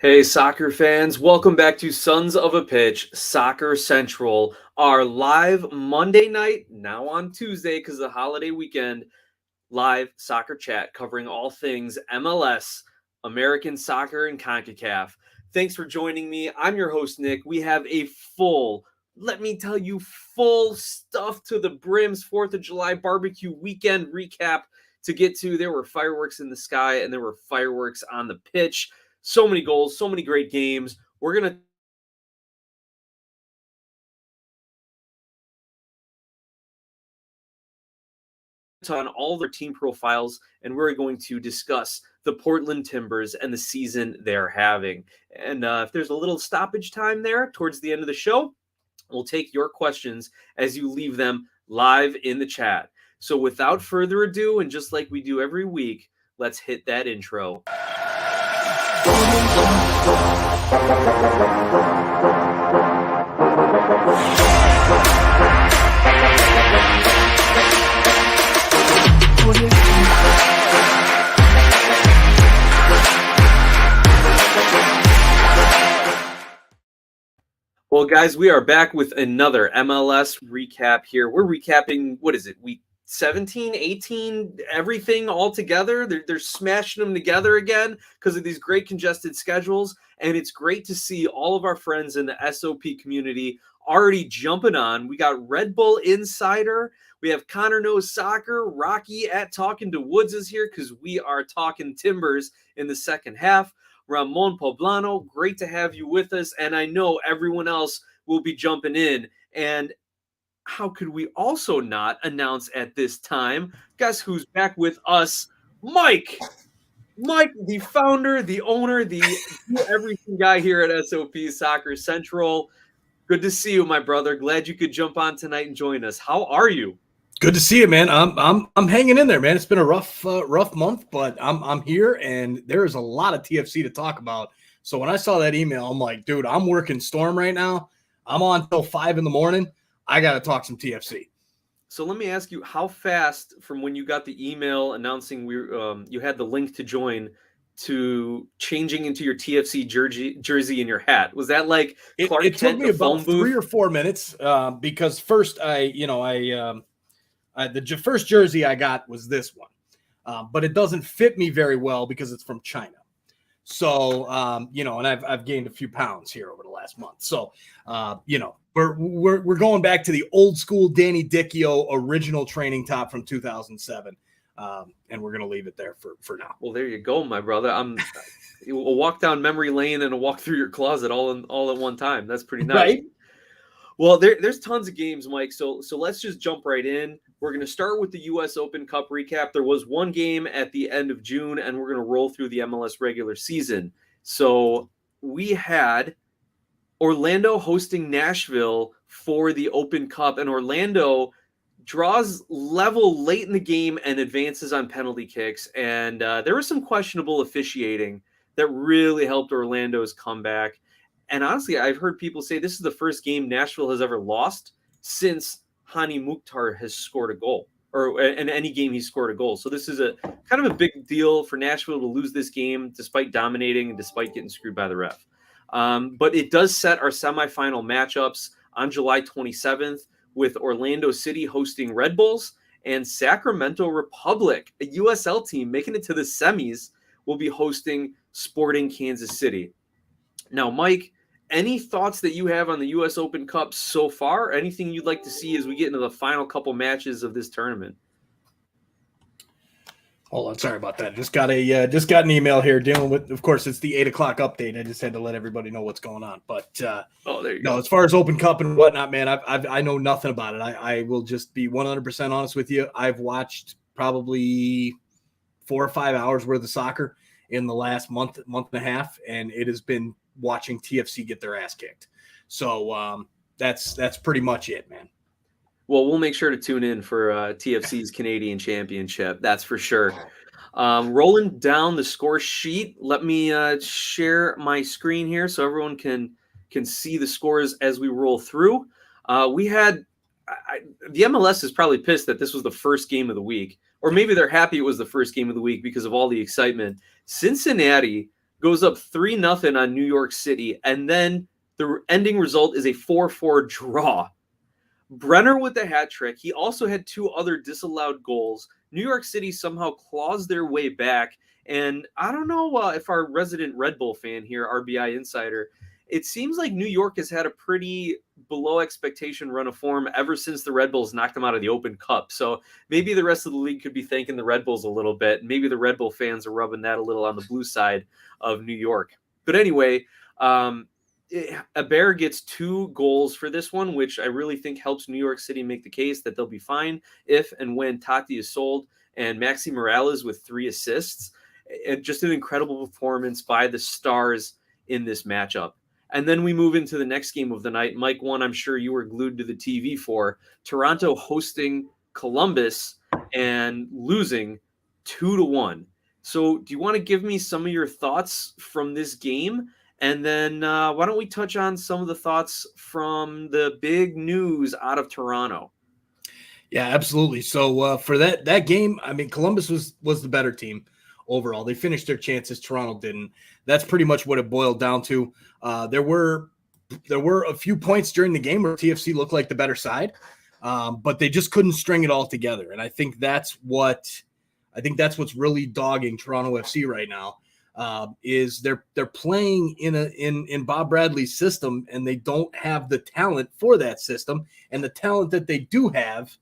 Hey, soccer fans, welcome back to Sons of a Pitch Soccer Central, our live Monday night, now on Tuesday because of the holiday weekend, live soccer chat covering all things MLS, American soccer, and CONCACAF. Thanks for joining me. I'm your host, Nick. We have a full, let me tell you, full stuff to the brims 4th of July barbecue weekend recap to get to. There were fireworks in the sky and there were fireworks on the pitch. So many goals, so many great games. We're going to on all their team profiles, and we're going to discuss the Portland Timbers and the season they're having. And if there's a little stoppage time there towards the end of the show, we'll take your questions as you leave them live in the chat. So without further ado, and just like we do every week, let's hit that intro. Well, guys, we are back with another MLS recap here. We're recapping, what is it, week 17, 18, everything all together. They're smashing them together again because of these great congested schedules. And it's great to see all of our friends in the SOP community already jumping on. We got Red Bull Insider. We have Connor Knows Soccer. Rocky at Talking to Woods is here because we are talking Timbers in the second half. Ramon Pablano, great to have you with us. And I know everyone else will be jumping in. And how could we also not announce at this time? Guess who's back with us? Mike. Mike, the founder, the owner, the everything guy here at SOP Soccer Central. Good to see you, my brother. Glad you could jump on tonight and join us. How are you? Good to see you, man. I'm hanging in there, man. It's been a rough month, but I'm here, and there is a lot of TFC to talk about. So when I saw that email, I'm like, dude, I'm working Storm right now. I'm on till 5 a.m. I got to talk some TFC. So let me ask you, how fast from when you got the email announcing you had the link to join to changing into your TFC jersey and your hat? Was that like Clark It took Kent, me about 3 or 4 minutes because first the first jersey I got was this one, but it doesn't fit me very well because it's from China. So, and I've gained a few pounds here over the last month. So, we're going back to the old school Danny Dicchio original training top from 2007. And we're going to leave it there for now. Well, there you go, my brother. We'll walk down memory lane and a walk through your closet all at one time. That's pretty nice. Right? Well, there's tons of games, Mike. So let's just jump right in. We're going to start with the U.S. Open Cup recap. There was one game at the end of June, and we're going to roll through the MLS regular season. So we had Orlando hosting Nashville for the Open Cup, and Orlando draws level late in the game and advances on penalty kicks. And there was some questionable officiating that really helped Orlando's comeback. And honestly, I've heard people say this is the first game Nashville has ever lost since Hani Mukhtar has scored a goal, or in any game he's scored a goal. So this is a kind of a big deal for Nashville to lose this game despite dominating and despite getting screwed by the ref. But it does set our semifinal matchups on July 27th with Orlando City hosting Red Bulls and Sacramento Republic, a USL team making it to the semis, will be hosting Sporting Kansas City. Now, Mike, any thoughts that you have on the U.S. Open Cup so far? Anything you'd like to see as we get into the final couple matches of this tournament? Hold on, sorry about that. Just got an email here dealing with. Of course, it's the 8 o'clock update. I just had to let everybody know what's going on. But there you go. As far as Open Cup and whatnot, man, I know nothing about it. I will just be 100% honest with you. I've watched probably 4 or 5 hours worth of soccer in the last month and a half, and it has been watching TFC get their ass kicked. So that's pretty much it, man. Well, we'll make sure to tune in for TFC's Canadian Championship. That's for sure. Rolling down the score sheet, let me share my screen here so everyone can see the scores as we roll through. We had the MLS is probably pissed that this was the first game of the week, or maybe they're happy it was the first game of the week because of all the excitement. Cincinnati goes up 3-0 on New York City, and then the ending result is a 4-4 draw. Brenner with the hat trick. He also had 2 other disallowed goals. New York City somehow claws their way back. And I don't know if our resident Red Bull fan here, RBI Insider, it seems like New York has had a pretty below expectation run of form ever since the Red Bulls knocked them out of the Open Cup. So maybe the rest of the league could be thanking the Red Bulls a little bit. Maybe the Red Bull fans are rubbing that a little on the blue side of New York. But anyway, Bear gets 2 goals for this one, which I really think helps New York City make the case that they'll be fine if and when Tati is sold, and Maxi Morales with 3 assists. And just an incredible performance by the Stars in this matchup. And then we move into the next game of the night. Mike, one I'm sure you were glued to the TV for. Toronto hosting Columbus and losing 2-1. So do you want to give me some of your thoughts from this game? And then why don't we touch on some of the thoughts from the big news out of Toronto? Yeah, absolutely. So for that game, I mean, Columbus was the better team overall. They finished their chances. Toronto didn't. That's pretty much what it boiled down to. There were a few points during the game where TFC looked like the better side, but they just couldn't string it all together. And I think that's what's really dogging Toronto FC right now. Is they're playing in Bob Bradley's system, and they don't have the talent for that system, and the talent that they do have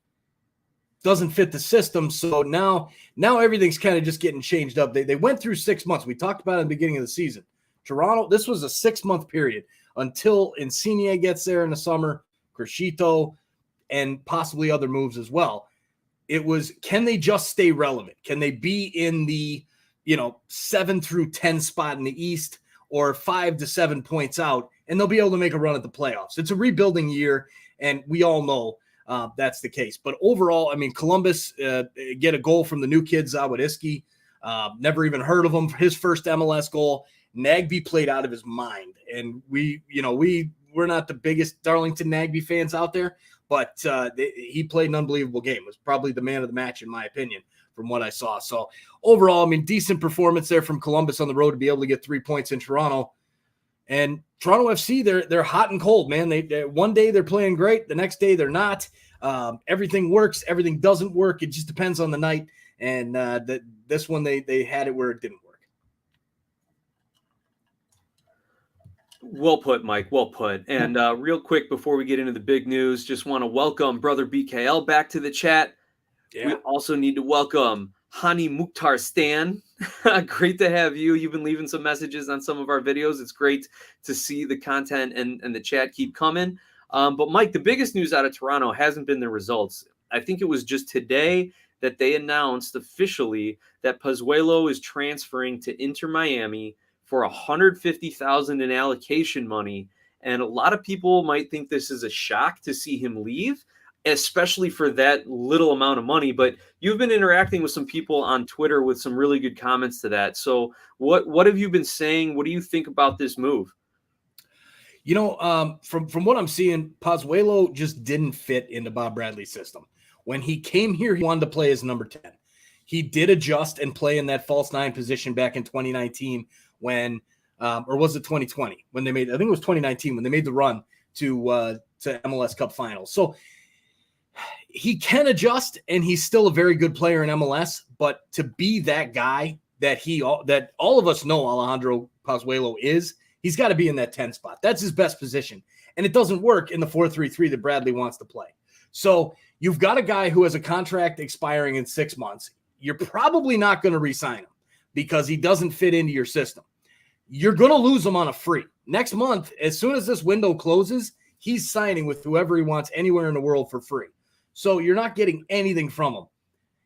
doesn't fit the system. So now everything's kind of just getting changed up. They went through 6 months. We talked about it in the beginning of the season. Toronto, this was a 6-month period until Insigne gets there in the summer, Crescito, and possibly other moves as well. It was, can they just stay relevant? Can they be in the 7 through 10 spot in the East, or 5 to 7 points out, and they'll be able to make a run at the playoffs? It's a rebuilding year, and we all know that's the case. But overall, I mean, Columbus get a goal from the new kid, Zawadiski. Never even heard of him. His first MLS goal. Nagby played out of his mind, and we're not the biggest Darlington Nagby fans out there, but he played an unbelievable game. Was probably the man of the match, in my opinion, from what I saw. So overall, I mean, decent performance there from Columbus on the road to be able to get 3 points in Toronto. And Toronto FC, they're hot and cold, man. They one day they're playing great, the next day they're not. Everything works, everything doesn't work. It just depends on the night. And this one they had it where it didn't work. Well put, Mike. Well put. And real quick before we get into the big news, just want to welcome Brother BKL back to the chat. Yeah. We also need to welcome Hani Mukhtar Stan. Great to have you. You've been leaving some messages on some of our videos. It's great to see the content and the chat keep coming. But Mike, the biggest news out of Toronto hasn't been the results. I think it was just today that they announced officially that Pozuelo is transferring to Inter Miami for $150,000 in allocation money. And a lot of people might think this is a shock to see him leave, especially for that little amount of money. But you've been interacting with some people on Twitter with some really good comments to that. So what have you been saying? What do you think about this move? From what I'm seeing, Pozuelo just didn't fit into Bob Bradley's system. When he came here, he wanted to play as number 10. He did adjust and play in that false 9 position back in 2019 when, or was it 2020 when they made, I think it was 2019 when they made the run to MLS Cup finals. So he can adjust, and he's still a very good player in MLS, but to be that guy that all of us know Alejandro Pozuelo is, he's got to be in that 10 spot. That's his best position. And it doesn't work in the 4-3-3 that Bradley wants to play. So you've got a guy who has a contract expiring in 6 months. You're probably not going to re-sign him because he doesn't fit into your system. You're going to lose him on a free. Next month, as soon as this window closes, he's signing with whoever he wants anywhere in the world for free. So you're not getting anything from him.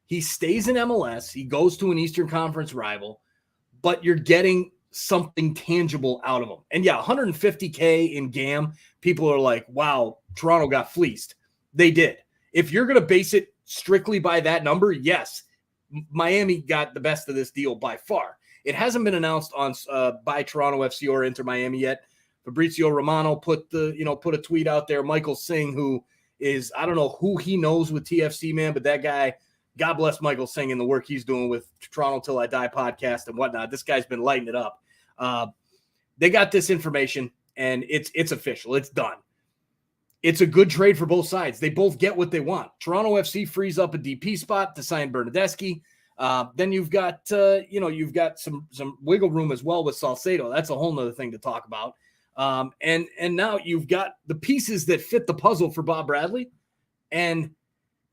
He stays in MLS. He goes to an Eastern Conference rival, but you're getting something tangible out of him. And yeah, $150K in GAM, people are like, wow, Toronto got fleeced. They did. If you're going to base it strictly by that number, yes, Miami got the best of this deal by far. It hasn't been announced on by Toronto FC or Inter Miami yet. Fabrizio Romano put a tweet out there. Michael Singh, who is, I don't know who he knows with TFC, man, but that guy, God bless Michael Singh and the work he's doing with Toronto Till I Die podcast and whatnot. This guy's been lighting it up. They got this information, and it's official. It's done. It's a good trade for both sides. They both get what they want. Toronto FC frees up a DP spot to sign Bernardeschi. Then you've got some wiggle room as well with Salcedo. That's a whole nother thing to talk about. And now you've got the pieces that fit the puzzle for Bob Bradley. And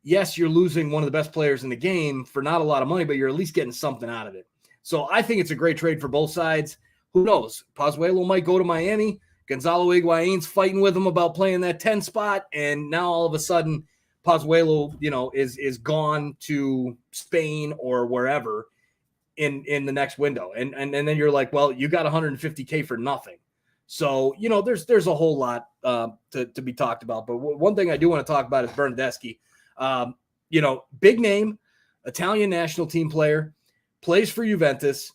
yes, you're losing one of the best players in the game for not a lot of money, but you're at least getting something out of it. So I think it's a great trade for both sides. Who knows? Pozuelo might go to Miami. Gonzalo Higuain's fighting with him about playing that 10 spot. And now all of a sudden, Pozuelo, is gone to Spain or wherever in the next window. And then you're like, well, you got $150K for nothing. So, there's a whole lot to be talked about. But one thing I do want to talk about is Bernardeschi. Big name, Italian national team player, plays for Juventus,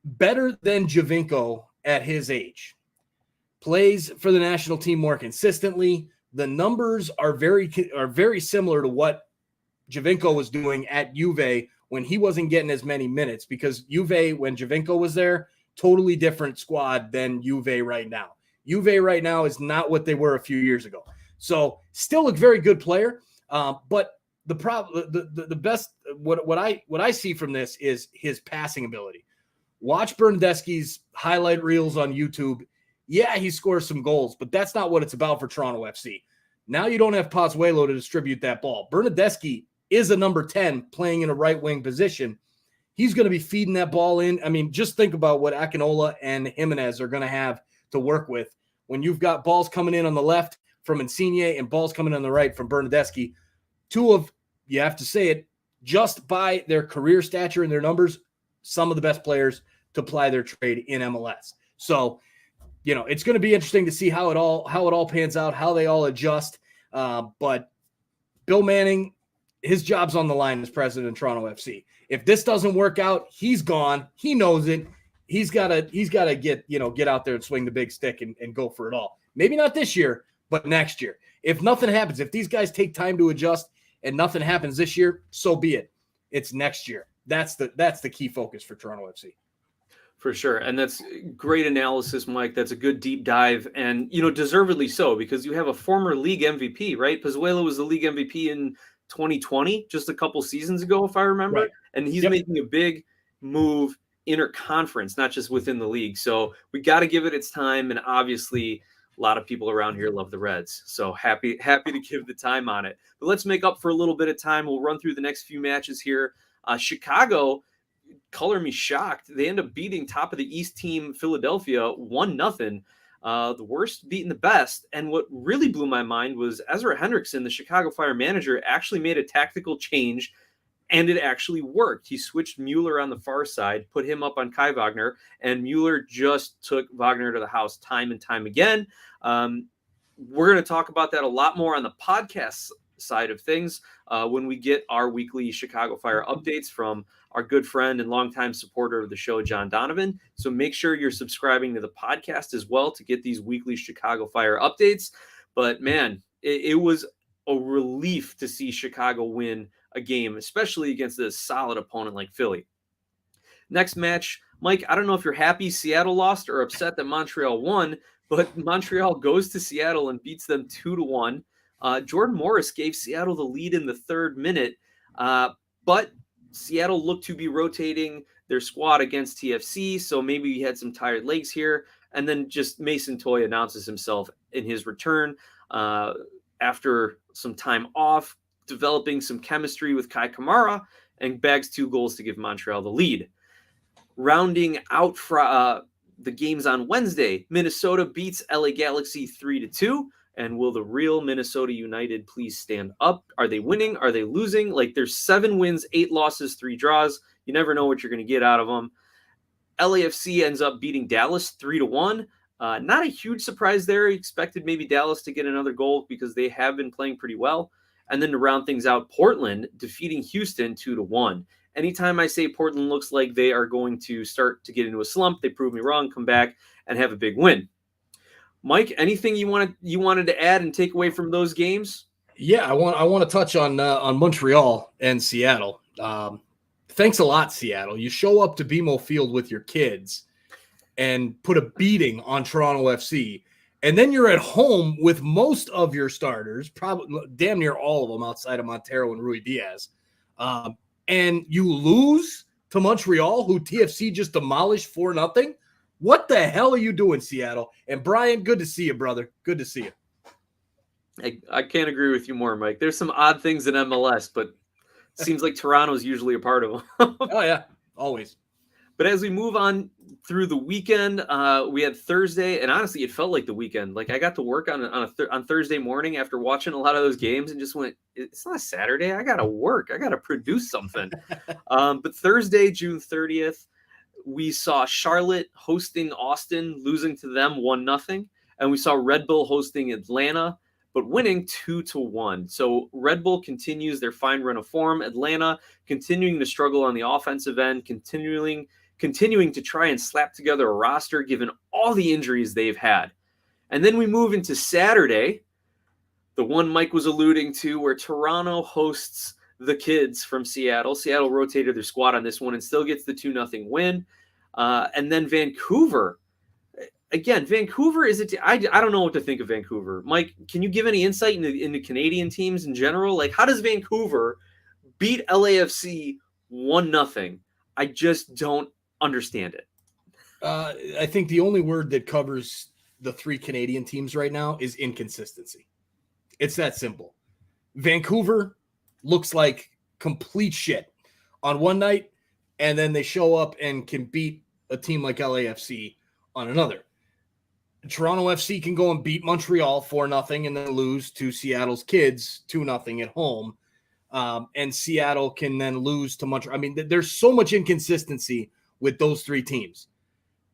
better than Giovinco at his age, plays for the national team more consistently. The numbers are very similar to what Giovinco was doing at Juve when he wasn't getting as many minutes, because Juve, when Giovinco was there, totally different squad than Juve right now. Juve right now is not what they were a few years ago. So still a very good player. But the problem, the best, what I see from this is his passing ability. Watch Bernardeschi's highlight reels on YouTube. Yeah, he scores some goals, but that's not what it's about for Toronto FC. Now you don't have Pozuelo to distribute that ball. Bernardeschi is a number 10 playing in a right wing position. He's going to be feeding that ball in. I mean, just think about what Akinola and Jimenez are going to have to work with when you've got balls coming in on the left from Insigne and balls coming on the right from Bernardeschi. Two of, you have to say it, just by their career stature and their numbers, some of the best players to ply their trade in MLS. So, it's going to be interesting to see how it all pans out, how they all adjust. But Bill Manning, his job's on the line as president of Toronto FC. If this doesn't work out, he's gone. He knows it. He's got to get out there and swing the big stick and go for it all. Maybe not this year, but next year. If nothing happens, if these guys take time to adjust and nothing happens this year, so be it. It's next year. That's the key focus for Toronto FC. For sure. And that's great analysis, Mike. That's a good deep dive, and, deservedly so, because you have a former league MVP, right? Pozuelo was the league MVP in 2020, just a couple seasons ago, if I remember. Right. And he's making a big move interconference, not just within the league. So we got to give it its time. And obviously a lot of people around here love the Reds. So happy to give the time on it. But let's make up for a little bit of time. We'll run through the next few matches here. Chicago, color me shocked. They end up beating top of the East team Philadelphia 1-0. The worst beating the best. And what really blew my mind was Ezra Hendrickson, the Chicago Fire manager, actually made a tactical change, and it actually worked. He switched Mueller on the far side, put him up on Kai Wagner, and Mueller just took Wagner to the house time and time again. We're going to talk about that a lot more on the podcast side of things when we get our weekly Chicago Fire updates from our good friend and longtime supporter of the show, John Donovan. So make sure you're subscribing to the podcast as well to get these weekly Chicago Fire updates. But man, it was a relief to see Chicago win a game, especially against a solid opponent like Philly. Next match, Mike, I don't know if you're happy Seattle lost or upset that Montreal won, but Montreal goes to Seattle and beats them 2-1. Jordan Morris gave Seattle the lead in the third minute, but Seattle looked to be rotating their squad against TFC, so maybe he had some tired legs here. And then just Mason Toye announces himself in his return after some time off, developing some chemistry with Kai Kamara, and bags 2 goals to give Montreal the lead. Rounding out the games on Wednesday, Minnesota beats LA Galaxy 3-2. And will the real Minnesota United please stand up? Are they winning? Are they losing? Like, there's 7 wins, 8 losses, 3 draws. You never know what you're going to get out of them. LAFC ends up beating Dallas 3-1. Not a huge surprise there. Expected maybe Dallas to get another goal because they have been playing pretty well. And then to round things out, Portland defeating Houston 2-1. Anytime I say Portland looks like they are going to start to get into a slump, they prove me wrong, come back and have a big win. Mike, anything you wanted to add and take away from those games? Yeah, I want to touch on Montreal and Seattle. Thanks a lot, Seattle. You show up to BMO Field with your kids, and put a beating on Toronto FC. And then you're at home with most of your starters, probably damn near all of them outside of Montero and Rui Diaz. And you lose to Montreal, who TFC just demolished 4-0. What the hell are you doing, Seattle? And Brian, good to see you, brother. Good to see you. I can't agree with you more, Mike. There's some odd things in MLS, but it seems like Toronto's usually a part of them. Oh, yeah, always. But as we move on through the weekend, we had Thursday, and honestly, it felt like the weekend. Like I got to work on Thursday morning after watching a lot of those games, and just went, "It's not Saturday. I got to work. I got to produce something." But Thursday, June 30th, we saw Charlotte hosting Austin, losing to them 1-0, and we saw Red Bull hosting Atlanta, but winning 2-1. So Red Bull continues their fine run of form. Atlanta continuing to struggle on the offensive end, continuing to try and slap together a roster given all the injuries they've had. And then we move into Saturday, the one Mike was alluding to, where Toronto hosts the Kids from Seattle. Seattle rotated their squad on this one and still gets the 2-0 win. And then Vancouver. Again, Vancouver I don't know what to think of Vancouver. Mike, can you give any insight into Canadian teams in general? Like, how does Vancouver beat LAFC 1-0? I just don't understand it. I think the only word that covers the three Canadian teams right now is inconsistency. It's that simple. Vancouver looks like complete shit on one night, and then they show up and can beat a team like LAFC on another. Toronto FC can go and beat Montreal 4-0 and then lose to Seattle's Kids 2-0 at home. And Seattle can then lose to Montreal. I mean, there's so much inconsistency with those three teams.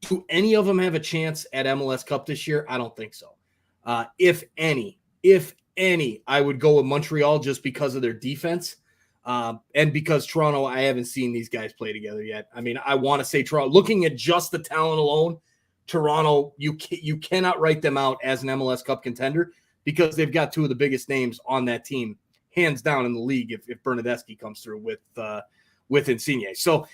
Do any of them have a chance at MLS Cup this year? I don't think so. If any, I would go with Montreal just because of their defense. And because Toronto, I haven't seen these guys play together yet. I mean, I want to say Toronto, looking at just the talent alone, Toronto, you cannot write them out as an MLS Cup contender because they've got two of the biggest names on that team, hands down in the league. If Bernadeschi comes through with Insigne, so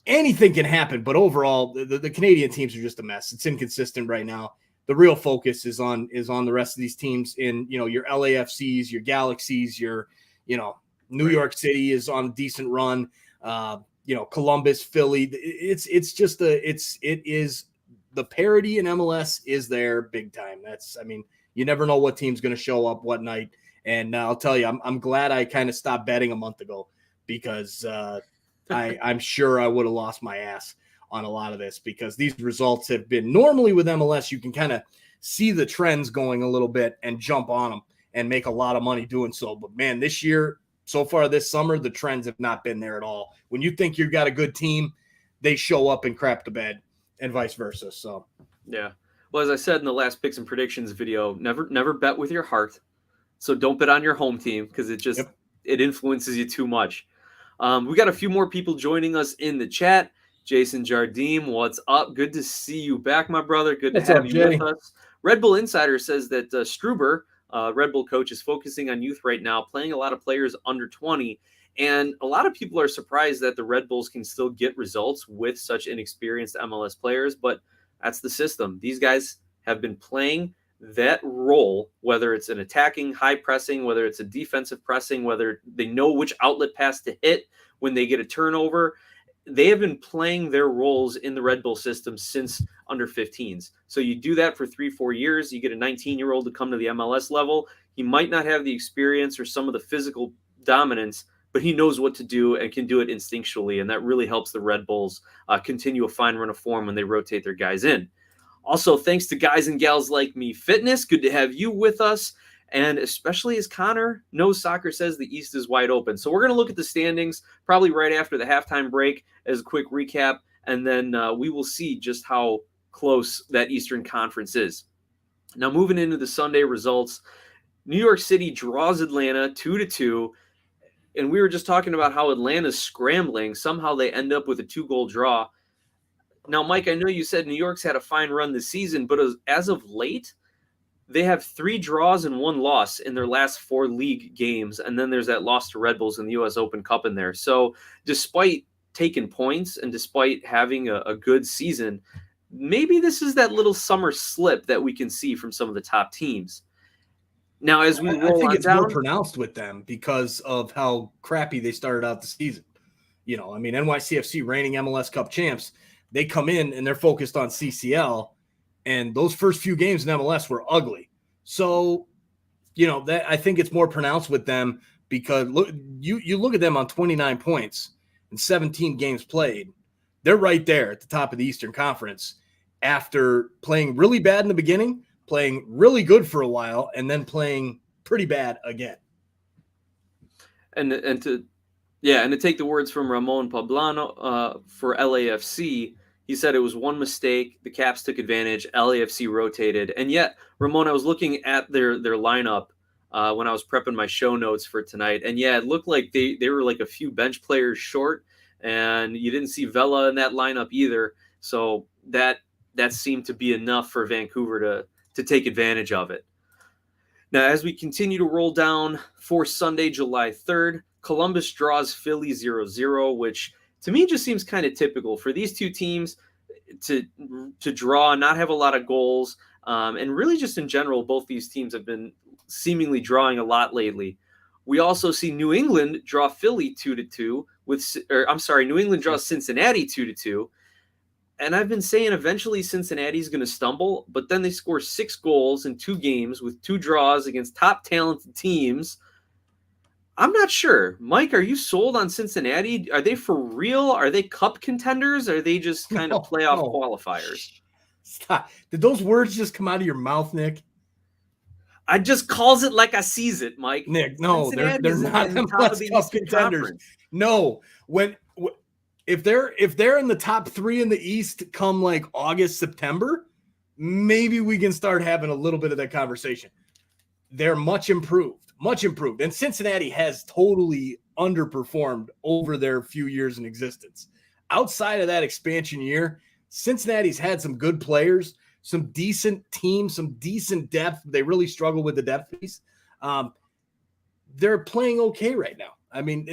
anything can happen. But overall, the Canadian teams are just a mess. It's inconsistent right now. The real focus is on the rest of these teams. In your LAFCs, your Galaxies, your New York City is on a decent run. Columbus, Philly. It is. The parity in MLS is there big time. You never know what team's going to show up what night. And I'll tell you, I'm glad I kind of stopped betting a month ago because I'm sure I would have lost my ass on a lot of this because these results have been normally with MLS. You can kind of see the trends going a little bit and jump on them and make a lot of money doing so. But man, this year, so far this summer, the trends have not been there at all. When you think you've got a good team, they show up and crap the bed. And vice versa. So, yeah. Well, as I said in the last picks and predictions video, never bet with your heart. So don't bet on your home team because it influences you too much. We got a few more people joining us in the chat. Jason Jardim, what's up? Good to see you back, my brother. Good to have you with us. Red Bull Insider says that Struber, Red Bull coach, is focusing on youth right now, playing a lot of players under 20. And a lot of people are surprised that the Red Bulls can still get results with such inexperienced MLS players, but that's the system. These guys have been playing that role, whether it's an attacking, high pressing, whether it's a defensive pressing, whether they know which outlet pass to hit when they get a turnover. They have been playing their roles in the Red Bull system since under 15s. So you do that for 3-4 years. You get a 19-year-old to come to the MLS level. He might not have the experience or some of the physical dominance, but he knows what to do and can do it instinctually, and that really helps the Red Bulls continue a fine run of form when they rotate their guys in. Also, thanks to Guys and Gals Like Me Fitness. Good to have you with us, and especially as Connor knows soccer says the East is wide open. So we're going to look at the standings probably right after the halftime break as a quick recap, and then we will see just how close that Eastern Conference is. Now, moving into the Sunday results, New York City draws Atlanta 2-2. And we were just talking about how Atlanta's scrambling. Somehow they end up with a 2-goal draw. Now, Mike, I know you said New York's had a fine run this season, but as of late, they have 3 draws and 1 loss in their last 4 league games. And then there's that loss to Red Bulls in the U.S. Open Cup in there. So despite taking points and despite having a good season, maybe this is that little summer slip that we can see from some of the top teams. Now, as we roll I think on it's down, more pronounced with them because of how crappy they started out the season. I mean, NYCFC, reigning MLS Cup champs, they come in and they're focused on CCL, and those first few games in MLS were ugly. So, that I think it's more pronounced with them because look, you look at them on 29 points and 17 games played. They're right there at the top of the Eastern Conference after playing really bad in the beginning, playing really good for a while, and then playing pretty bad again. And to take the words from Ramon Pablano for LAFC, he said it was one mistake. The Caps took advantage. LAFC rotated. And yet, Ramon, I was looking at their lineup when I was prepping my show notes for tonight. And yeah, it looked like they were like a few bench players short. And you didn't see Vela in that lineup either. So that seemed to be enough for Vancouver to take advantage of it. Now, as we continue to roll down for Sunday, July 3rd, Columbus draws Philly 0-0, which to me just seems kind of typical for these two teams to draw, not have a lot of goals. And really just in general, both these teams have been seemingly drawing a lot lately. We also see New England draw Philly 2-2 New England draws Cincinnati 2-2. And I've been saying eventually Cincinnati's going to stumble, but then they score 6 goals in 2 games with 2 draws against top talented teams. I'm not sure. Mike, are you sold on Cincinnati? Are they for real? Are they cup contenders? Or are they just kind of playoff qualifiers? Stop. Did those words just come out of your mouth, Nick? I just calls it like I sees it, Mike. Nick, no, they're not the cup contenders. No, if they're in the top 3 in the East come like August, September, maybe we can start having a little bit of that conversation. They're much improved. And Cincinnati has totally underperformed over their few years in existence. Outside of that expansion year, Cincinnati's had some good players, some decent teams, some decent depth. They really struggle with the depth piece. They're playing okay right now. I mean,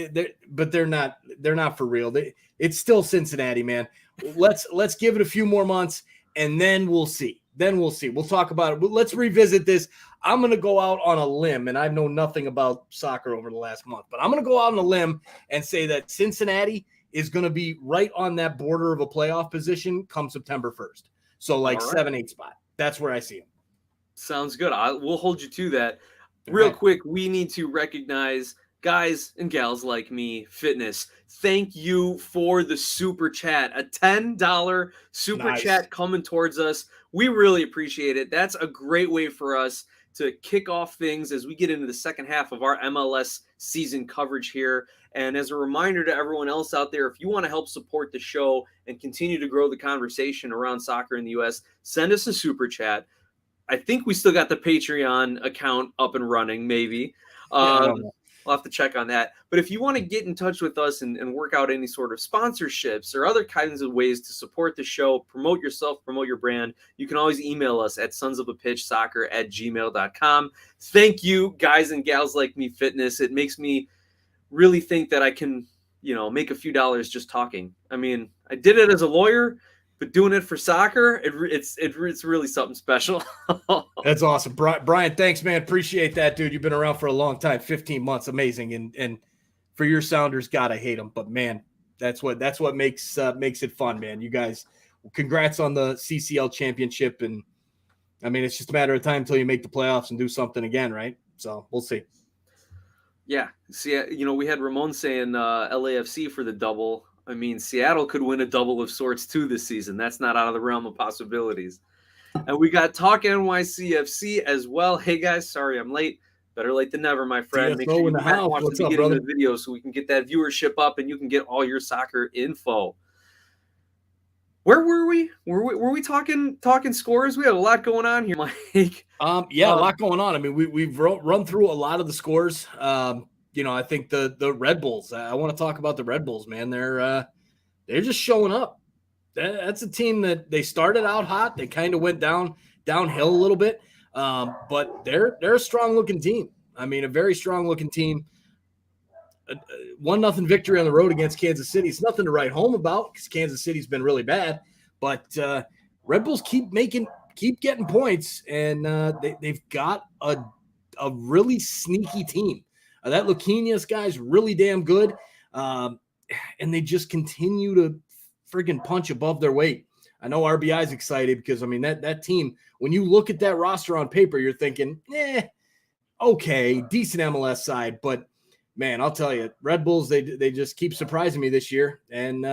they're not for real. It's still Cincinnati, man. Let's give it a few more months, and then we'll see. We'll talk about it. Let's revisit this. I'm going to go out on a limb, and I know nothing about soccer over the last month, but I'm going to go out on a limb and say that Cincinnati is going to be right on that border of a playoff position come September 1st. So like 7-8 spot. That's where I see them. Sounds good. We'll hold you to that. Real quick, we need to recognize guys and gals like me, Fitness. Thank you for the super chat. A $10 super chat coming towards us. We really appreciate it. That's a great way for us to kick off things as we get into the second half of our MLS season coverage here. And as a reminder to everyone else out there, if you want to help support the show and continue to grow the conversation around soccer in the U.S., send us a super chat. I think we still got the Patreon account up and running, maybe. We'll have to check on that. But if you want to get in touch with us and work out any sort of sponsorships or other kinds of ways to support the show, promote yourself, promote your brand, you can always email us at sonsofapitchsoccer@gmail.com. Thank you, guys and gals like me, Fitness. It makes me really think that I can, make a few dollars just talking. I mean, I did it as a lawyer, but doing it for soccer, it's really something special. That's awesome. Brian, thanks, man. Appreciate that, dude. You've been around for a long time, 15 months. Amazing. And for your Sounders, God, I hate them. But, man, that's what makes it fun, man. You guys, congrats on the CCL championship. And, I mean, it's just a matter of time until you make the playoffs and do something again, right? So we'll see. Yeah. See, we had Ramon saying LAFC for the double. I mean, Seattle could win a double of sorts too this season. That's not out of the realm of possibilities. And we got Talk NYCFC as well. Hey guys, sorry I'm late. Better late than never, my friend. Make sure you watch the beginning of the video so we can get that viewership up and you can get all your soccer info. Where were we? Were we talking scores? We had a lot going on here, Mike. A lot going on. I mean, we've run through a lot of the scores. I think the Red Bulls. I want to talk about the Red Bulls, man. They're just showing up. That's a team that they started out hot. They kind of went downhill a little bit, but they're a strong looking team. I mean, a very strong looking team. 1-0 victory on the road against Kansas City. It's nothing to write home about because Kansas City's been really bad, but Red Bulls keep getting points, and they've got a really sneaky team. That Luquinhas guy's really damn good, and they just continue to friggin' punch above their weight. I know RBI's excited because, I mean, that team, when you look at that roster on paper, you're thinking, okay, decent MLS side. But, man, I'll tell you, Red Bulls, they just keep surprising me this year, and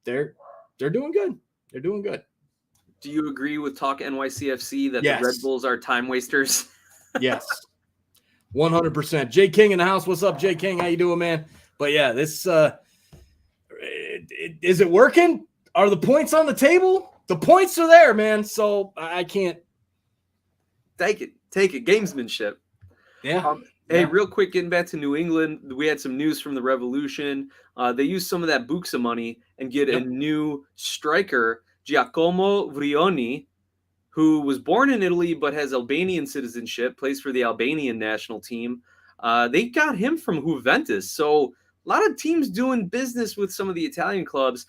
they're doing good. They're doing good. Do you agree with Talk NYCFC that Yes. the Red Bulls are time wasters? Yes. 100%. Jay King in the house. What's up, Jay King? How you doing, man? But, yeah, this is it working? Are the points on the table? The points are there, man. So I can't take it. Gamesmanship. Yeah. Hey, real quick, getting back to New England, we had some news from the Revolution. They used some of that Buxa money and get a new striker, Giacomo Vrioni, who was born in Italy but has Albanian citizenship, plays for the Albanian national team. They got him from Juventus. So a lot of teams doing business with some of the Italian clubs,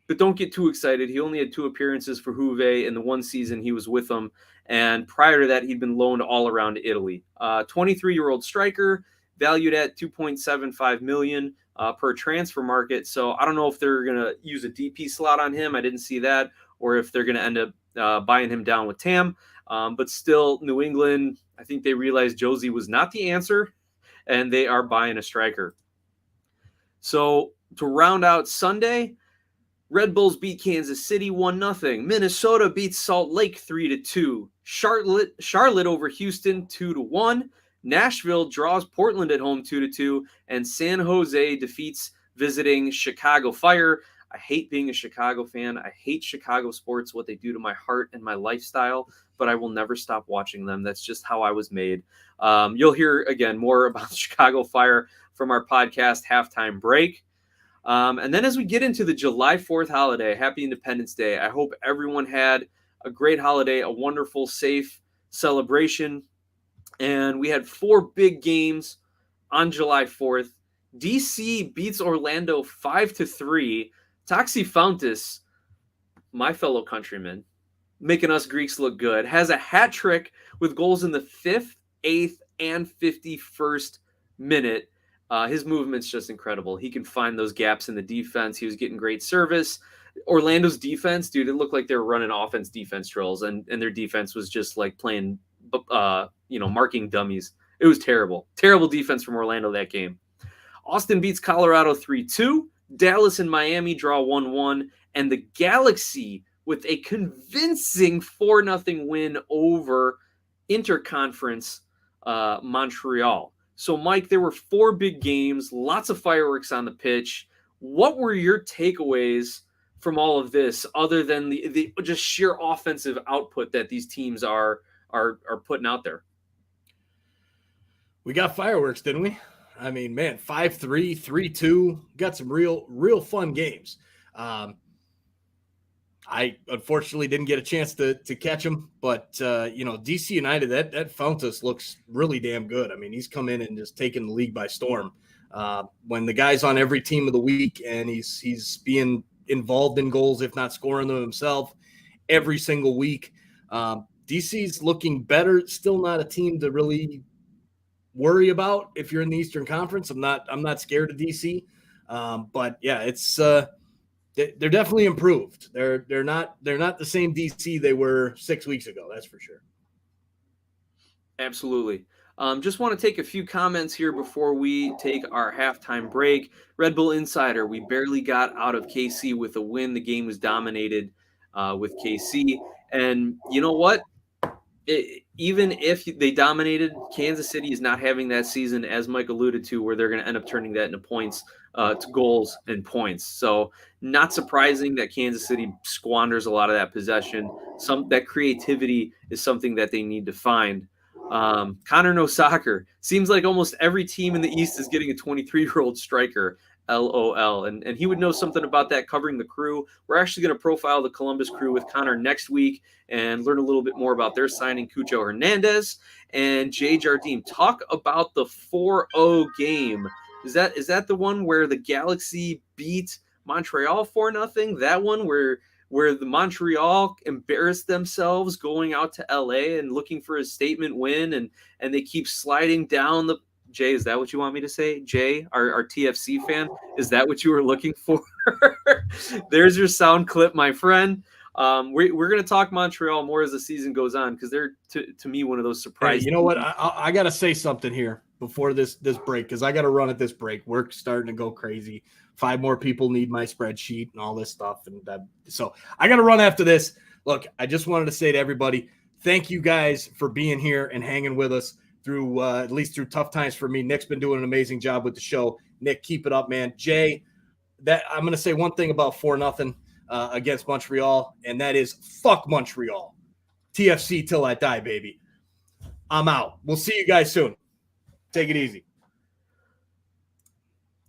but don't get too excited. He only had 2 appearances for Juve in the 1 season he was with them. And prior to that, he'd been loaned all around Italy. 23-year-old striker, valued at $2.75 million per transfer market. So I don't know if they're going to use a DP slot on him. I didn't see that. Or if they're going to end up buying him down with TAM. But still, New England, I think they realized Josie was not the answer, and they are buying a striker. So to round out Sunday, Red Bulls beat Kansas City 1-0. Minnesota beats Salt Lake 3-2. Charlotte over Houston 2-1. Nashville draws Portland at home 2-2. And San Jose defeats visiting Chicago Fire. I hate being a Chicago fan. I hate Chicago sports, what they do to my heart and my lifestyle, but I will never stop watching them. That's just how I was made. You'll hear, again, more about Chicago Fire from our podcast Halftime Break. And then as we get into the July 4th holiday, Happy Independence Day, I hope everyone had a great holiday, a wonderful, safe celebration. And we had 4 big games on July 4th. DC beats Orlando 5-3. Taxi Fountas, my fellow countryman, making us Greeks look good, has a hat trick with goals in the 5th, 8th, and 51st minute. His movement's just incredible. He can find those gaps in the defense. He was getting great service. Orlando's defense, dude, it looked like they were running offense-defense drills, and their defense was just like playing, marking dummies. It was terrible. Terrible defense from Orlando that game. Austin beats Colorado 3-2. Dallas and Miami draw 1-1. And the Galaxy with a convincing 4-0 win over Interconference Montreal. So, Mike, there were 4 big games, lots of fireworks on the pitch. What were your takeaways from all of this, other than the just sheer offensive output that these teams are putting out there? We got fireworks, didn't we? I mean, man, 5-3, 3-2, got some real fun games. I unfortunately didn't get a chance to catch him, but DC United, that Fountas looks really damn good. I mean, he's come in and just taken the league by storm. When the guy's on every team of the week and he's being involved in goals, if not scoring them himself, every single week. DC's looking better. Still not a team to really worry about if you're in the Eastern Conference. I'm not scared of DC, but yeah, it's they're definitely improved. They're not the same DC they were 6 weeks ago. That's for sure. Absolutely. Just want to take a few comments here before we take our halftime break. Red Bull Insider, we barely got out of KC with a win. The game was dominated with KC, and you know what? Even if they dominated, Kansas City is not having that season, as Mike alluded to, where they're going to end up turning that into points, to goals and points. So not surprising that Kansas City squanders a lot of that possession. That creativity is something that they need to find. Connor No Soccer. Seems like almost every team in the East is getting a 23-year-old striker. LOL. And he would know something about that covering the Crew. We're actually going to profile the Columbus Crew with Connor next week and learn a little bit more about their signing, Cucho Hernandez and Jay Jardim. Talk about the 4-0 game. Is that the one where the Galaxy beat Montreal 4-0? That one where where the Montreal embarrassed themselves going out to LA and looking for a statement win, and they keep sliding down the. Jay, is that what you want me to say? Jay, our TFC fan, is that what you were looking for? There's your sound clip, my friend. We're going to talk Montreal more as the season goes on because they're, to me, one of those surprises. Hey, you know what? I got to say something here before this break because I got to run at this break. Work's starting to go crazy. 5 more people need my spreadsheet and all this stuff. And so I got to run after this. Look, I just wanted to say to everybody, thank you guys for being here and hanging with us through at least through tough times for me. Nick's been doing an amazing job with the show. Nick, keep it up, man. Jay, that I'm going to say one thing about 4-0 against Montreal, and that is fuck Montreal. TFC till I die, baby. I'm out. We'll see you guys soon. Take it easy.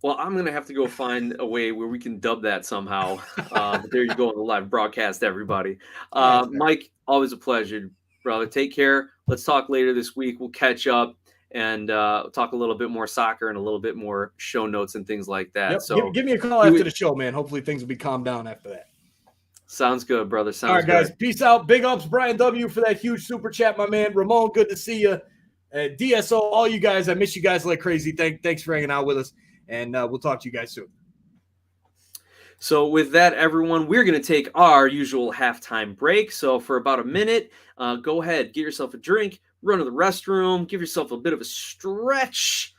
Well, I'm going to have to go find a way where we can dub that somehow. There you go on the live broadcast, everybody. Mike, always a pleasure, brother. Take care. Let's talk later this week. We'll catch up and talk a little bit more soccer and a little bit more show notes and things like that. Yep. So give me a call after the show, man. Hopefully things will be calmed down after that. Sounds good, brother. Sounds all right, good. guys. Peace out. Big ups, Brian W. for that huge super chat, my man. Ramon, good to see you. DSO, all you guys. I miss you guys like crazy. Thanks for hanging out with us. And we'll talk to you guys soon. So with that, everyone, we're going to take our usual halftime break. So for about a minute, go ahead, get yourself a drink, run to the restroom, give yourself a bit of a stretch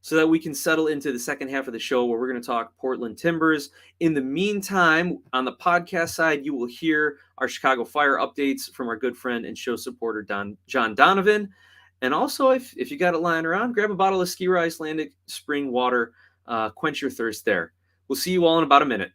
so that we can settle into the second half of the show where we're going to talk Portland Timbers. In the meantime, on the podcast side, you will hear our Chicago Fire updates from our good friend and show supporter, John Donovan. And also, if you got it lying around, grab a bottle of Skier Icelandic spring water, quench your thirst there. We'll see you all in about a minute.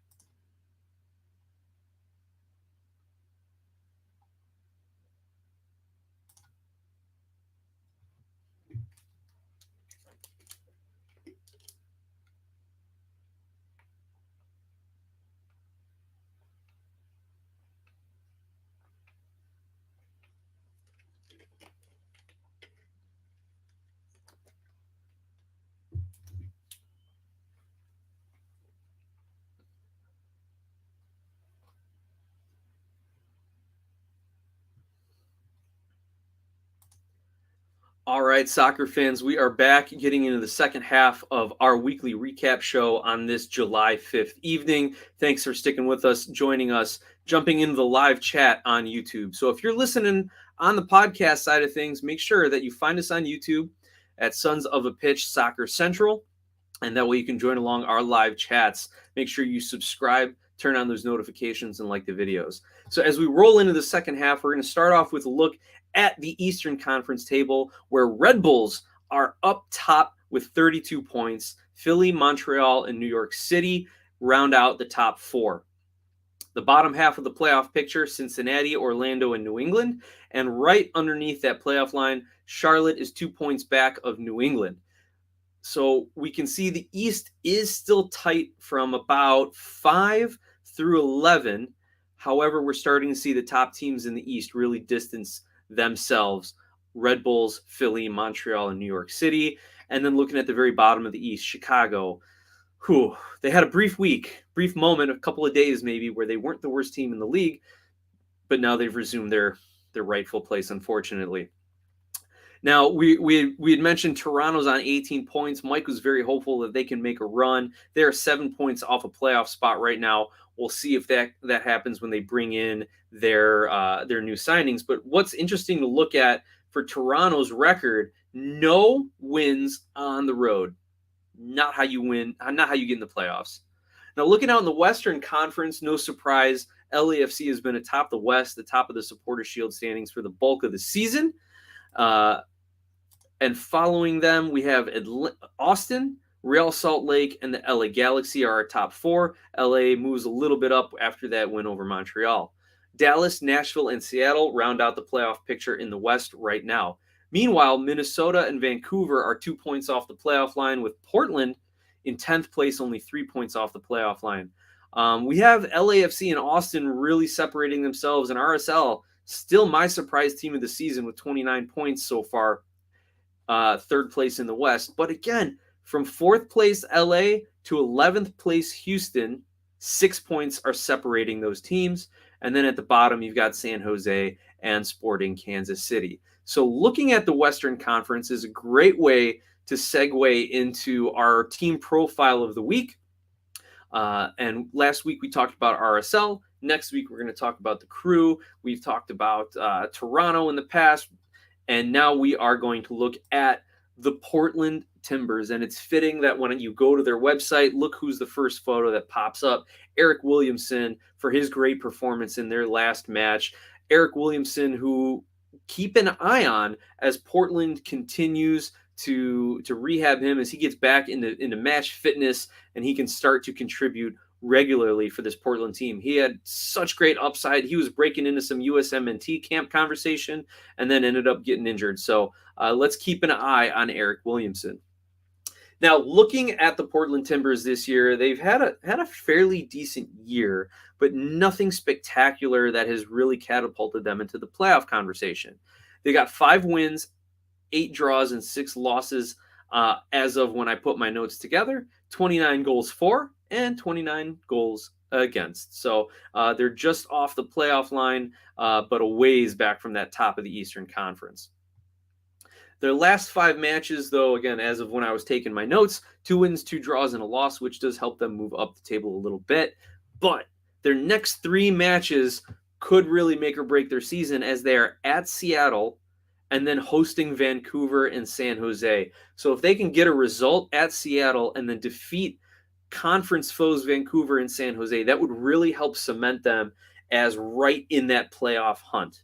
All right, soccer fans, we are back getting into the second half of our weekly recap show on this July 5th evening. Thanks for sticking with us, joining us, jumping into the live chat on YouTube. So if you're listening on the podcast side of things, make sure that you find us on YouTube at Sons of a Pitch Soccer Central, and that way you can join along our live chats. Make sure you subscribe, turn on those notifications, and like the videos. So as we roll into the second half, we're going to start off with a look at the Eastern Conference table, where Red Bulls are up top with 32 points. Philly, Montreal, and New York City round out the top 4. The bottom half of the playoff picture, Cincinnati, Orlando, and New England. And right underneath that playoff line, Charlotte is 2 points back of New England. So we can see the East is still tight from about 5 through 11. However, we're starting to see the top teams in the East really distance themselves: Red Bulls, Philly, Montreal, and New York City. And then looking at the very bottom of the East, Chicago, they had a brief moment, a couple of days maybe, where they weren't the worst team in the league, but now they've resumed their rightful place, unfortunately. Now, we had mentioned Toronto's on 18 points. Mike was very hopeful that they can make a run. They're 7 points off a playoff spot right now. We'll see if that happens when they bring in their new signings. But what's interesting to look at for Toronto's record, no wins on the road. Not how you win, not how you get in the playoffs. Now, looking out in the Western Conference, no surprise, LAFC has been atop the West, the top of the Supporters' Shield standings for the bulk of the season. And following them, we have Austin, Real Salt Lake, and the LA Galaxy are our top 4. LA moves a little bit up after that win over Montreal. Dallas, Nashville, and Seattle round out the playoff picture in the West right now. Meanwhile, Minnesota and Vancouver are 2 points off the playoff line, with Portland in 10th place, only 3 points off the playoff line. We have LAFC and Austin really separating themselves, and RSL still my surprise team of the season with 29 points so far, third place in the West. But again, from 4th place LA to 11th place Houston, 6 points are separating those teams. And then at the bottom, you've got San Jose and Sporting Kansas City. So looking at the Western Conference is a great way to segue into our team profile of the week. And last week we talked about RSL. Next week we're going to talk about the Crew. We've talked about Toronto in the past. And now we are going to look at the Portland Timbers. And it's fitting that when you go to their website, look who's the first photo that pops up. Eric Williamson for his great performance in their last match. Eric Williamson, who keep an eye on as Portland continues to rehab him as he gets back into match fitness and he can start to contribute regularly for this Portland team. He had such great upside. He was breaking into some USMNT camp conversation and then ended up getting injured. So let's keep an eye on Eric Williamson. Now, looking at the Portland Timbers this year, they've had a fairly decent year, but nothing spectacular that has really catapulted them into the playoff conversation. They got 5 wins, 8 draws, and 6 losses as of when I put my notes together. 29 goals for and 29 goals against. So they're just off the playoff line, but a ways back from that top of the Eastern Conference. Their last 5 matches, though, again, as of when I was taking my notes, 2 wins, 2 draws, and a loss, which does help them move up the table a little bit. But their next 3 matches could really make or break their season as they are at Seattle and then hosting Vancouver and San Jose. So if they can get a result at Seattle and then defeat conference foes Vancouver and San Jose, that would really help cement them as right in that playoff hunt.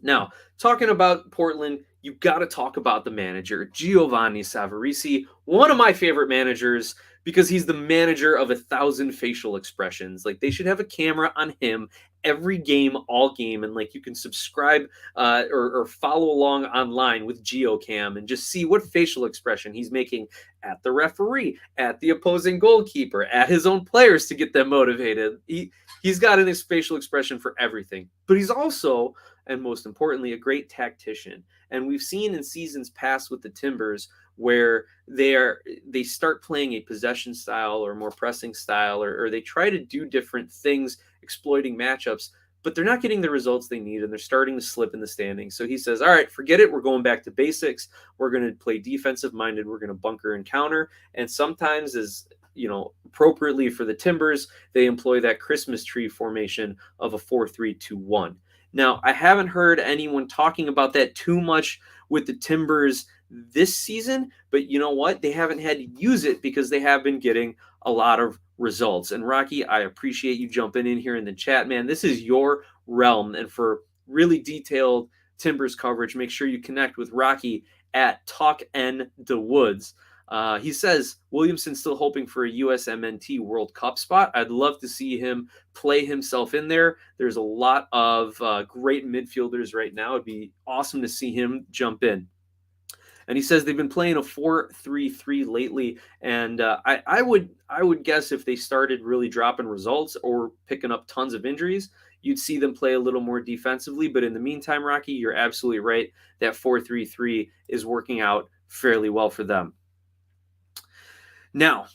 Now, talking about Portland, you've got to talk about the manager, Giovanni Savarese, one of my favorite managers because he's the manager of 1,000 facial expressions. Like, they should have a camera on him every game, all game, and like you can subscribe or follow along online with GeoCam and just see what facial expression he's making at the referee, at the opposing goalkeeper, at his own players to get them motivated. He's got in his facial expression for everything, but he's also, and most importantly, a great tactician. And we've seen in seasons past with the Timbers where they start playing a possession style or more pressing style, or they try to do different things, exploiting matchups, but they're not getting the results they need, and they're starting to slip in the standings. So he says, all right, forget it. We're going back to basics. We're going to play defensive minded. We're going to bunker and counter. And sometimes, as appropriately for the Timbers, they employ that Christmas tree formation of a 4-3-2-1. Now, I haven't heard anyone talking about that too much with the Timbers this season, but you know what? They haven't had to use it because they have been getting a lot of results. And Rocky, I appreciate you jumping in here in the chat, man. This is your realm. And for really detailed Timbers coverage, make sure you connect with Rocky at Talk N the Woods. He says Williamson's still hoping for a USMNT World Cup spot. I'd love to see him play himself in there. There's a lot of great midfielders right now. It'd be awesome to see him jump in. And he says they've been playing a 4-3-3 lately, and I would guess if they started really dropping results or picking up tons of injuries, you'd see them play a little more defensively. But in the meantime, Rocky, you're absolutely right. That 4-3-3 is working out fairly well for them. Now,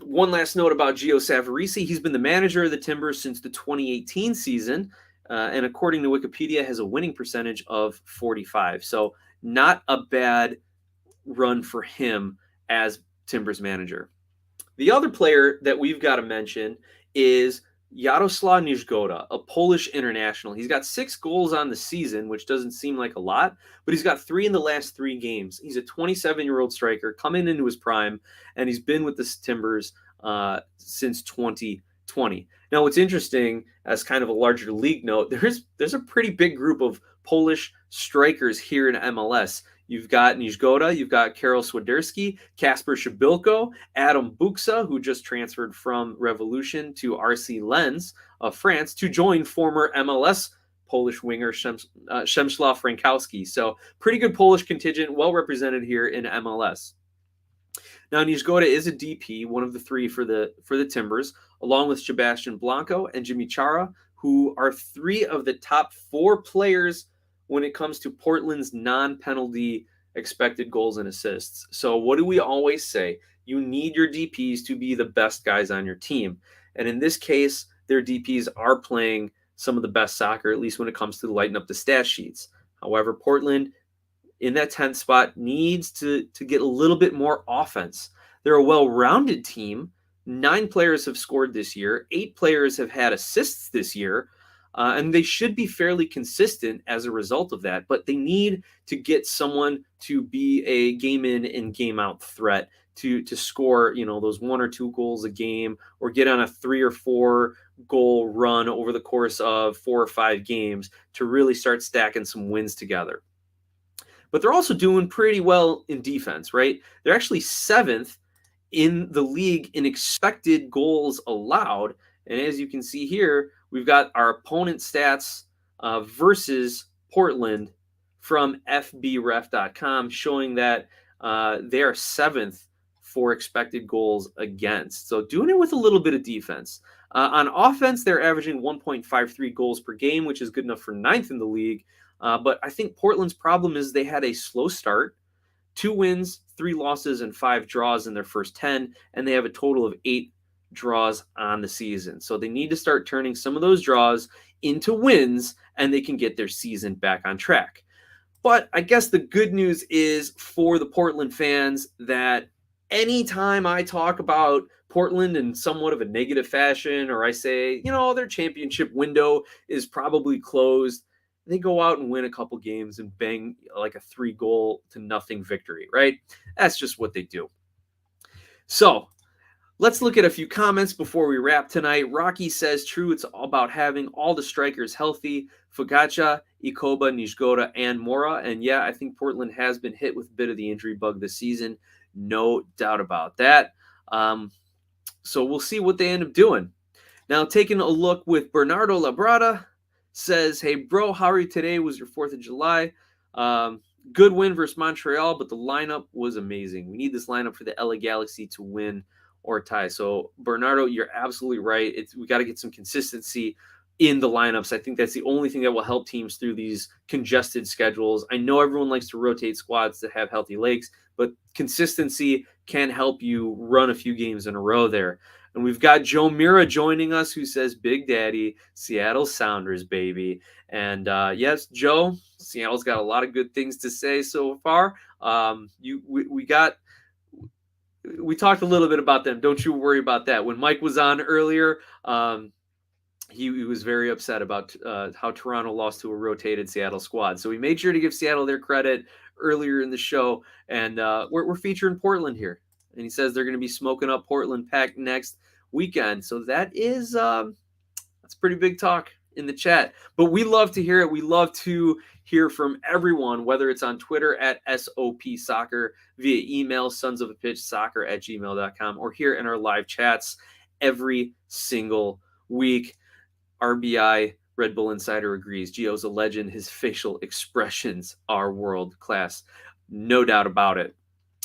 one last note about Gio Savarese. He's been the manager of the Timbers since the 2018 season, and according to Wikipedia, has a winning percentage of 45. So not a bad run for him as Timbers manager. The other player that we've got to mention is Jaroslaw Niezgoda, a Polish international. He's got 6 goals on the season, which doesn't seem like a lot, but he's got 3 in the last 3 games. He's a 27-year-old striker coming into his prime, and he's been with the Timbers since 2020. Now, what's interesting, as kind of a larger league note, there's a pretty big group of Polish strikers here in MLS. You've got Niezgoda, you've got Karol Swiderski, Kasper Shabilko, Adam Buksa, who just transferred from Revolution to RC Lens of France to join former MLS Polish winger Przemysław Frankowski. So pretty good Polish contingent, well represented here in MLS. Now, Niezgoda is a DP, one of the 3 for the Timbers, along with Sebastian Blanco and Jimmy Chara, who are 3 of the top 4 players when it comes to Portland's non-penalty expected goals and assists. So what do we always say? You need your DPs to be the best guys on your team. And in this case, their DPs are playing some of the best soccer, at least when it comes to lighting up the stat sheets. However, Portland in that 10th spot needs to get a little bit more offense. They're a well-rounded team. 9 players have scored this year. 8 players have had assists this year. And they should be fairly consistent as a result of that. But they need to get someone to be a game in and game out threat to score, those 1 or 2 goals a game, or get on a 3 or 4 goal run over the course of 4 or 5 games to really start stacking some wins together. But they're also doing pretty well in defense, right? They're actually 7th in the league in expected goals allowed. And as you can see here, we've got our opponent stats versus Portland from FBref.com showing that they are 7th for expected goals against. So doing it with a little bit of defense. On offense, they're averaging 1.53 goals per game, which is good enough for 9th in the league. But I think Portland's problem is they had a slow start, 2 wins, 3 losses, and 5 draws in their first 10, and they have a total of 8 draws on the season. So they need to start turning some of those draws into wins, and they can get their season back on track. But I guess the good news is for the Portland fans that anytime I talk about Portland in somewhat of a negative fashion, or I say, their championship window is probably closed, they go out and win a couple games and bang like a 3-0 victory, right? That's just what they do. So let's look at a few comments before we wrap tonight. Rocky says, true, it's all about having all the strikers healthy. Fagacha, Ikoba, Nishgoda, and Mora. And yeah, I think Portland has been hit with a bit of the injury bug this season. No doubt about that. So we'll see what they end up doing. Now, taking a look with Bernardo Labrada, says, hey, bro, how are you today? Was your 4th of July? Good win versus Montreal, but the lineup was amazing. We need this lineup for the LA Galaxy to win or tie. So, Bernardo, you're absolutely right. We got to get some consistency in the lineups. I think that's the only thing that will help teams through these congested schedules. I know everyone likes to rotate squads to have healthy legs, but consistency can help you run a few games in a row there. And we've got Joe Mira joining us, who says, Big Daddy, Seattle Sounders, baby. And yes, Joe, Seattle's got a lot of good things to say so far. We talked a little bit about them. Don't you worry about that. When Mike was on earlier, he was very upset about how Toronto lost to a rotated Seattle squad. So we made sure to give Seattle their credit earlier in the show. And we're featuring Portland here. And he says they're going to be smoking up Portland Pack next weekend. So that is that's pretty big talk in the chat. But we love to hear it. We love to hear from everyone, whether it's on Twitter at SOP Soccer, via email, sonsofapitchsoccer@gmail.com, or here in our live chats every single week. RBI, Red Bull Insider agrees. Gio's a legend. His facial expressions are world class. No doubt about it.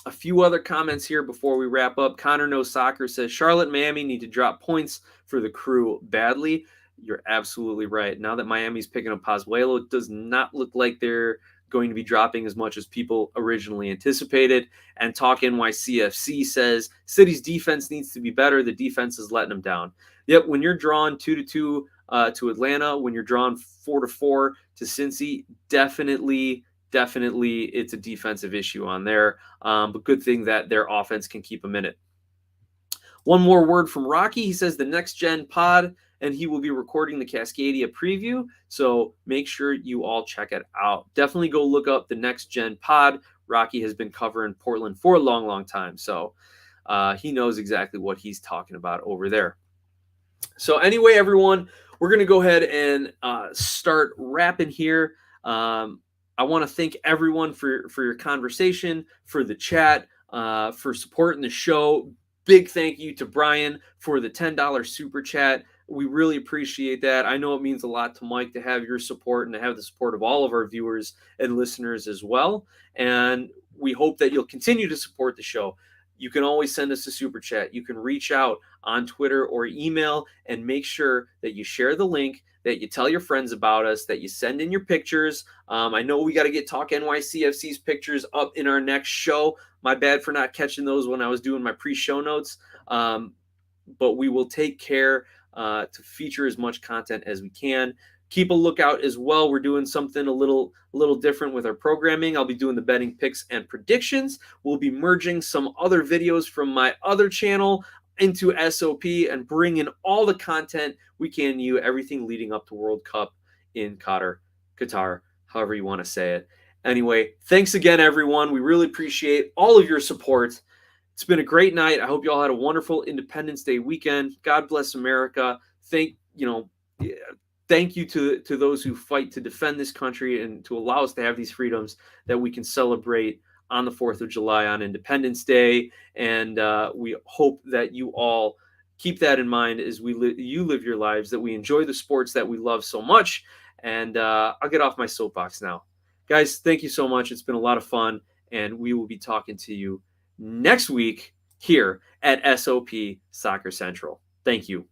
A few other comments here before we wrap up. Connor No Soccer says, Charlotte, Miami need to drop points for the Crew badly. You're absolutely right. Now that Miami's picking up Pozuelo, it does not look like they're going to be dropping as much as people originally anticipated. And Talk NYCFC says, City's defense needs to be better. The defense is letting them down. Yep, when you're drawn 2-2 to Atlanta, when you're drawn 4-4 to Cincy, definitely it's a defensive issue on there. But good thing that their offense can keep them in it. One more word from Rocky. He says the Next Gen pod, and he will be recording the Cascadia preview. So make sure you all check it out. Definitely go look up the Next Gen pod. Rocky has been covering Portland for a long, long time. So he knows exactly what he's talking about over there. So anyway, everyone, we're going to go ahead and start wrapping here. I want to thank everyone for your conversation, for the chat, for supporting the show. Big thank you to Brian for the $10 super chat. We really appreciate that. I know it means a lot to Mike to have your support and to have the support of all of our viewers and listeners as well. And we hope that you'll continue to support the show. You can always send us a super chat. You can reach out on Twitter or email, and make sure that you share the link, that you tell your friends about us, that you send in your pictures. I know we got to get Talk NYCFC's pictures up in our next show. My bad for not catching those when I was doing my pre-show notes. But we will take care to feature as much content as we can. Keep a lookout as well. We're doing something a little different with our programming. I'll be doing the betting picks and predictions. We'll be merging some other videos from my other channel into SOP and bring in all the content we can, you everything leading up to World Cup in Qatar, however you want to say it. Anyway, thanks again, everyone. We really appreciate all of your support. It's been a great night. I hope you all had a wonderful Independence Day weekend. God bless America. Thank you to those who fight to defend this country and to allow us to have these freedoms that we can celebrate on the 4th of July on Independence Day. And we hope that you all keep that in mind as you live your lives, that we enjoy the sports that we love so much. And I'll get off my soapbox now. Guys, thank you so much. It's been a lot of fun. And we will be talking to you next week here at SOP Soccer Central. Thank you.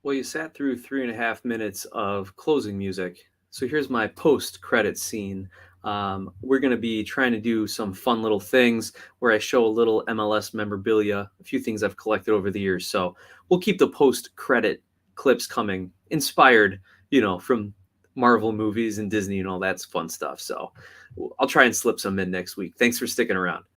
Well, you sat through 3.5 minutes of closing music. So here's my post-credit scene. We're going to be trying to do some fun little things where I show a little MLS memorabilia, a few things I've collected over the years. So we'll keep the post-credit clips coming, inspired, from Marvel movies and Disney and all that's fun stuff. So I'll try and slip some in next week. Thanks for sticking around.